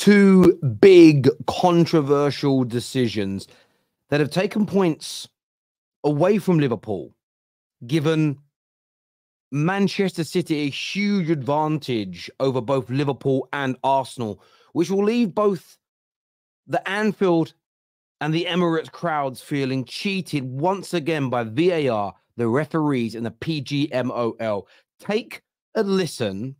two big controversial decisions that have taken points away from Liverpool, given Manchester City a huge advantage over both Liverpool and Arsenal, which will leave both the Anfield and the Emirates crowds feeling cheated once again by VAR, the referees, and the Pgmol. Take a listen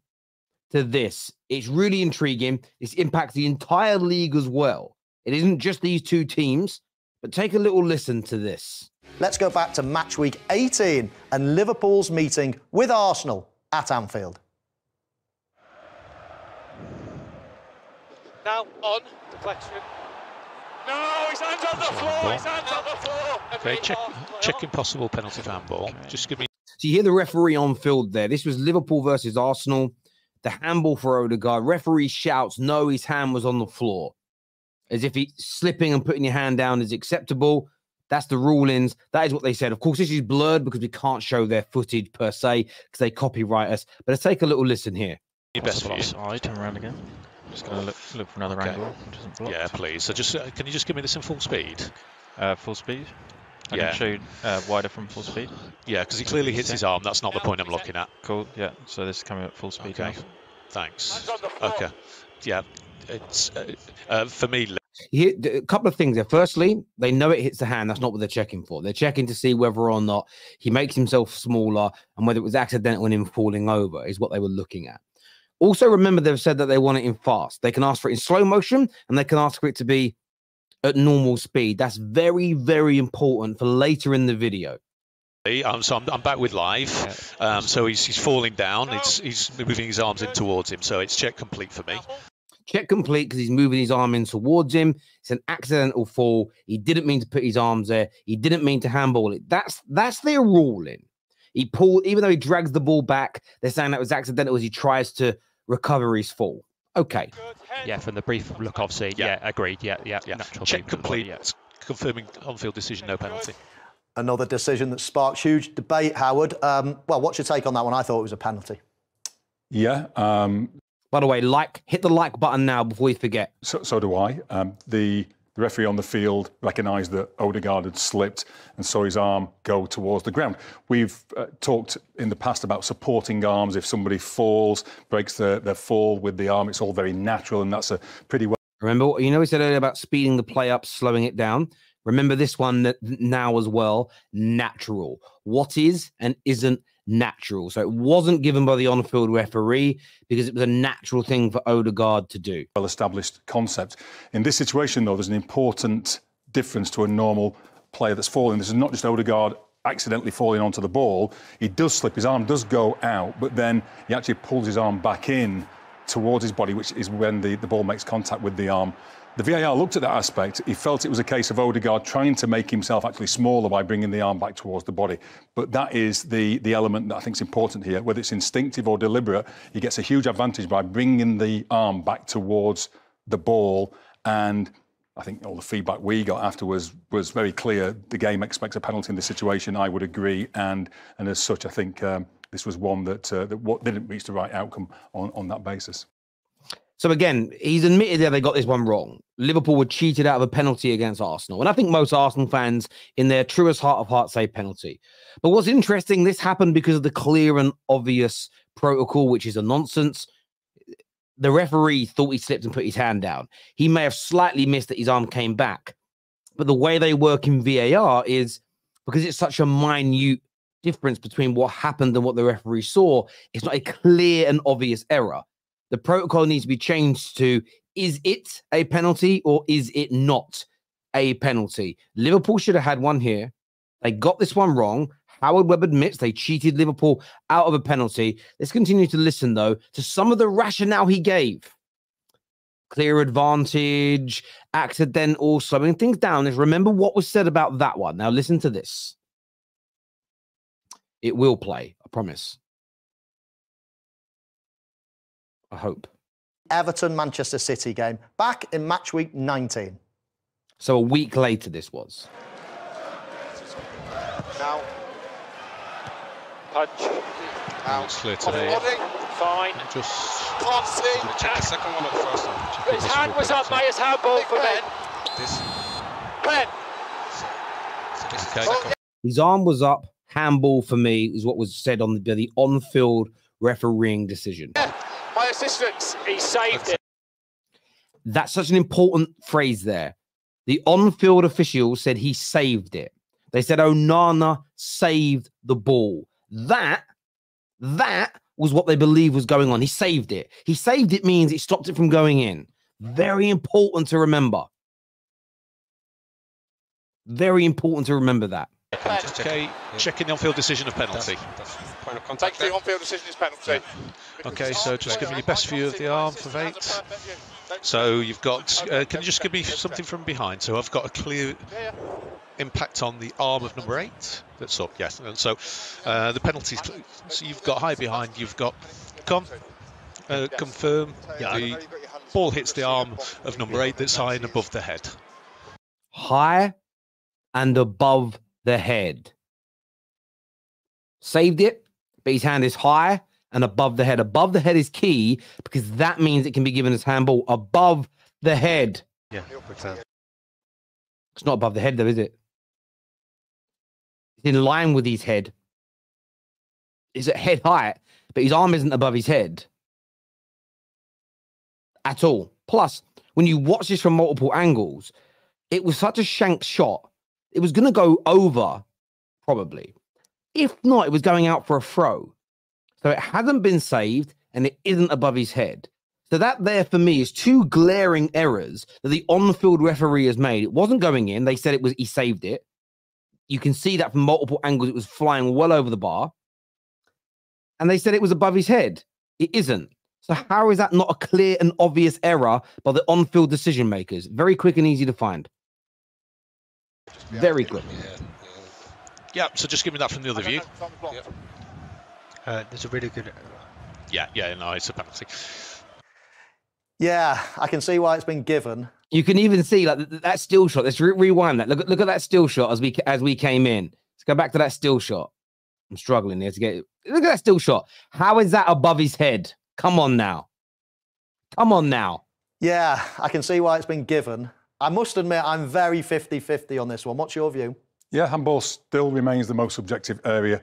to this. It's really intriguing. This impacts the entire league as well. It isn't just these two teams, but take a little listen to this. Let's go back to match week 18 and Liverpool's meeting with Arsenal at Anfield. Now on, deflection. No, his hand's on the floor, his hand's on the floor. Okay, check impossible penalty for handball. Just give me... So you hear the referee on field there. This was Liverpool versus Arsenal. The handball for Odegaard. Referee shouts, no, his hand was on the floor. As if he's slipping and putting your hand down is acceptable. That's the rulings. That is what they said. Of course, this is blurred because we can't show their footage per se because they copyright us. But let's take a little listen here. Your best for you. Side, turn around again. Just going to look for another angle. Yeah, please. So just can you just give me this in full speed? Full speed. I can show you wider from full speed. Yeah, because he clearly hits his arm. That's not the point I'm looking at. Cool. Yeah. So this is coming at full speed. Okay. Now. Thanks. Okay. Yeah. It's for me. A couple of things there. Firstly, they know it hits the hand. That's not what they're checking for. They're checking to see whether or not he makes himself smaller and whether it was accidental in him falling over is what they were looking at. Also, remember, they've said that they want it in fast. They can ask for it in slow motion and they can ask for it to be at normal speed. That's very, very important for later in the video. So I'm back with live. So he's falling down. He's moving his arms in towards him. So it's check complete for me. Check complete because he's moving his arm in towards him. It's an accidental fall. He didn't mean to put his arms there. He didn't mean to handball it. That's their ruling. He pulled, even though he drags the ball back, they're saying that was accidental as he tries to recover his fall. Okay. Yeah, from the brief look I've seen. Yeah, agreed. Yeah. Check complete. Confirming on-field decision, no penalty. Another decision that sparks huge debate, Howard. Well, what's your take on that one? I thought it was a penalty. Yeah. By the way, hit the like button now before you forget. So do I. The referee on the field recognised that Odegaard had slipped and saw his arm go towards the ground. We've talked in the past about supporting arms. If somebody falls, breaks their fall with the arm, it's all very natural, and that's a pretty well. Remember, we said earlier about speeding the play up, slowing it down. Remember this one now as well, natural. What is and isn't natural. So it wasn't given by the on-field referee because it was a natural thing for Odegaard to do. Well-established concept. In this situation, though, there's an important difference to a normal player that's falling. This is not just Odegaard accidentally falling onto the ball. He does slip, his arm does go out, but then he actually pulls his arm back in towards his body, which is when the ball makes contact with the arm. The VAR looked at that aspect. He felt it was a case of Odegaard trying to make himself actually smaller by bringing the arm back towards the body. But that is the element that I think is important here. Whether it's instinctive or deliberate, he gets a huge advantage by bringing the arm back towards the ball. And I think all the feedback we got afterwards was very clear. The game expects a penalty in this situation. I would agree. And as such, I think this was one that didn't reach the right outcome on that basis. So again, he's admitted that they got this one wrong. Liverpool were cheated out of a penalty against Arsenal. And I think most Arsenal fans in their truest heart of hearts say penalty. But what's interesting, this happened because of the clear and obvious protocol, which is a nonsense. The referee thought he slipped and put his hand down. He may have slightly missed that his arm came back. But the way they work in VAR is because it's such a minute difference between what happened and what the referee saw, it's not a clear and obvious error. The protocol needs to be changed to, is it a penalty or is it not a penalty? Liverpool should have had one here. They got this one wrong. Howard Webb admits they cheated Liverpool out of a penalty. Let's continue to listen, though, to some of the rationale he gave. Clear advantage, accidental, slowing things down. Let's remember what was said about that one. Now listen to this. It will play, I promise. I hope. Everton-Manchester City game, back in match week 19. So a week later this was. Now. Punch. Now. It's clear today. Fine. Just Can't see. Check the second one or the first one? His hand was up, mate. It's handball for men. This. Pen. So this is Okay. the second. His arm was up. Handball for me is what was said on the on-field refereeing decision. My assistant, he saved it. That's such an important phrase there. The on-field official said he saved it. They said Onana saved the ball. That was what they believe was going on. He saved it. He saved it means it stopped it from going in. Very important to remember. Very important to remember that. okay. Checking the on-field decision of penalty. That's point of contact. Take the on-field decision is penalty. Okay, so just give me your best view of the arm for Vate. So you've got, can you just give me something from behind? So I've got a clear impact on the arm of number 8. That's up, yes. And so the penalties, so you've got high behind, you've got, confirm, the ball hits the arm of number 8 that's high and above the head. High and above the head. Saved it, but his hand is high and above the head. Above the head is key because that means it can be given as handball. Above the head. Yeah. It's not above the head though, is it? It's in line with his head. It's at head height, but his arm isn't above his head at all. Plus, when you watch this from multiple angles, it was such a shank shot. It was going to go over, probably. If not, it was going out for a throw. So it hasn't been saved, and it isn't above his head. So that there, for me, is two glaring errors that the on-field referee has made. It wasn't going in. They said he saved it. You can see that from multiple angles. It was flying well over the bar. And they said it was above his head. It isn't. So how is that not a clear and obvious error by the on-field decision makers? Very quick and easy to find. Very quick. Yeah, so just give me that from the other view. There's a really good. Yeah, no, it's a penalty. Yeah, I can see why it's been given. You can even see like that still shot. Let's rewind that. Look at that still shot as we came in. Let's go back to that still shot. I'm struggling here to get it. Look at that still shot. How is that above his head? Come on now. Come on now. Yeah, I can see why it's been given. I must admit, I'm very 50-50 on this one. What's your view? Yeah, handball still remains the most subjective area.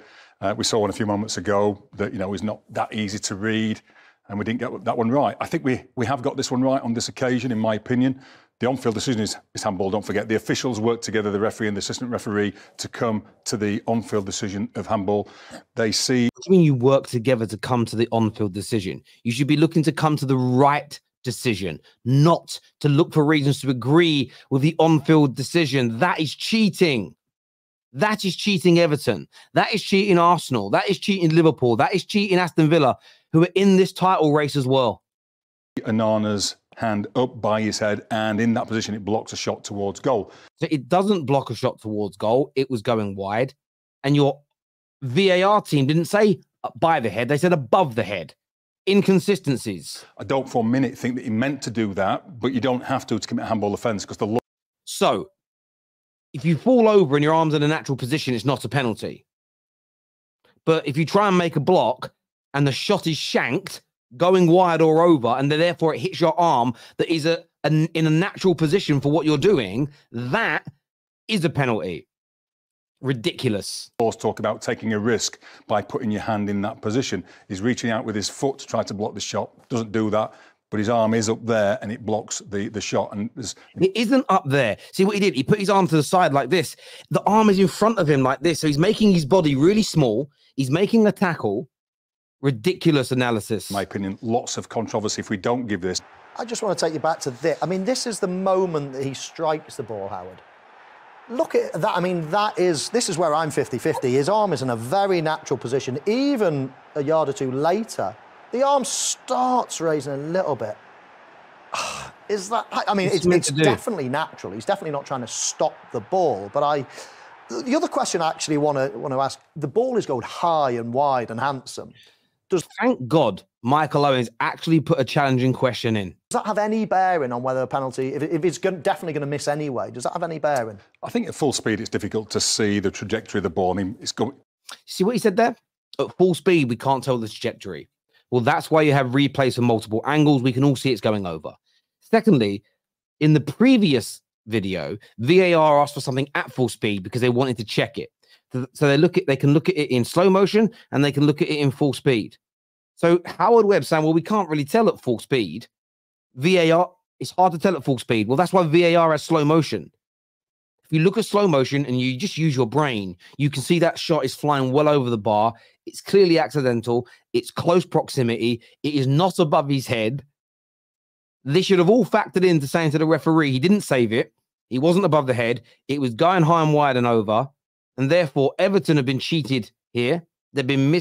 We saw one a few moments ago that, is not that easy to read, and we didn't get that one right. I think we have got this one right on this occasion, in my opinion. The on-field decision is handball, don't forget. The officials work together, the referee and the assistant referee, to come to the on-field decision of handball. They see... What do you mean you work together to come to the on-field decision? You should be looking to come to the right decision, not to look for reasons to agree with the on-field decision. That is cheating. That is cheating Everton. That is cheating Arsenal. That is cheating Liverpool. That is cheating Aston Villa, who are in this title race as well. Onana's hand up by his head, and in that position, it blocks a shot towards goal. So it doesn't block a shot towards goal. It was going wide. And your VAR team didn't say by the head. They said above the head. Inconsistencies. I don't for a minute think that he meant to do that, but you don't have to commit a handball offence because the law... So, if you fall over and your arm's in a natural position, it's not a penalty. But if you try and make a block and the shot is shanked, going wide or over, and then therefore it hits your arm that is in a natural position for what you're doing, that is a penalty. Ridiculous. Laws talk about taking a risk by putting your hand in that position. He's reaching out with his foot to try to block the shot. Doesn't do that. But his arm is up there and it blocks the shot. And it isn't up there. See what he did? He put his arm to the side like this. The arm is in front of him like this. So he's making his body really small. He's making a tackle. Ridiculous analysis. In my opinion, lots of controversy if we don't give this. I just want to take you back to this. I mean, this is the moment that he strikes the ball, Howard. Look at that. I mean, this is where I'm 50-50. His arm is in a very natural position. Even a yard or two later, the arm starts raising a little bit. Is that... I mean, it's definitely natural. He's definitely not trying to stop the ball. But the other question I actually want to ask, the ball is going high and wide and handsome. Thank God Michael Owens actually put a challenging question in. Does that have any bearing on whether a penalty, if it's definitely going to miss anyway, does that have any bearing? I think at full speed it's difficult to see the trajectory of the ball. I mean, it's going... See what he said there? At full speed, we can't tell the trajectory. Well, that's why you have replays from multiple angles. We can all see it's going over. Secondly, in the previous video, VAR asked for something at full speed because they wanted to check it. So they can look at it in slow motion and they can look at it in full speed. So Howard Webb saying, well, we can't really tell at full speed. VAR, it's hard to tell at full speed. Well, that's why VAR has slow motion. If you look at slow motion and you just use your brain, you can see that shot is flying well over the bar. It's clearly accidental. It's close proximity. It is not above his head. They should have all factored into saying to the referee, he didn't save it. He wasn't above the head. It was going high and wide and over. And therefore, Everton have been cheated here. They've been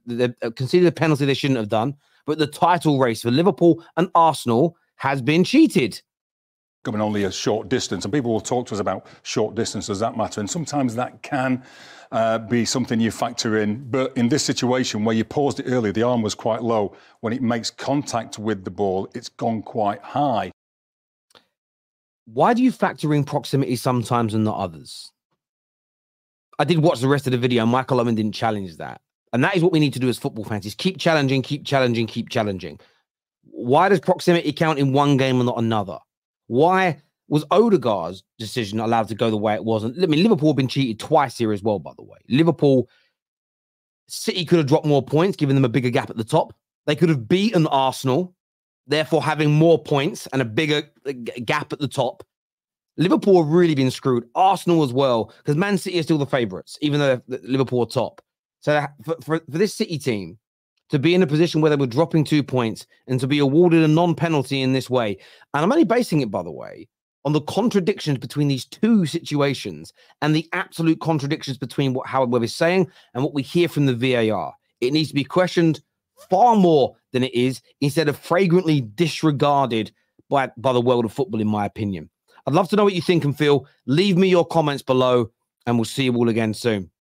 they've conceded a penalty they shouldn't have done. But the title race for Liverpool and Arsenal has been cheated. Coming only a short distance, and people will talk to us about short distance. Does that matter? And sometimes that can be something you factor in. But in this situation where you paused it earlier, the arm was quite low. When it makes contact with the ball, it's gone quite high. Why do you factor in proximity sometimes and not others? I did watch the rest of the video, and Michael Owen didn't challenge that. And that is what we need to do as football fans, is keep challenging, keep challenging, keep challenging. Why does proximity count in one game and not another? Why was Odegaard's decision allowed to go the way it wasn't? I mean, Liverpool have been cheated twice here as well, by the way. City could have dropped more points, giving them a bigger gap at the top. They could have beaten Arsenal, therefore having more points and a bigger gap at the top. Liverpool have really been screwed. Arsenal as well, because Man City are still the favourites, even though Liverpool are top. So for this City team to be in a position where they were dropping 2 points and to be awarded a non-penalty in this way, and I'm only basing it, by the way, on the contradictions between these two situations and the absolute contradictions between what Howard Webb is saying and what we hear from the VAR. It needs to be questioned far more than it is, instead of flagrantly disregarded by the world of football, in my opinion. I'd love to know what you think and feel. Leave me your comments below, and we'll see you all again soon.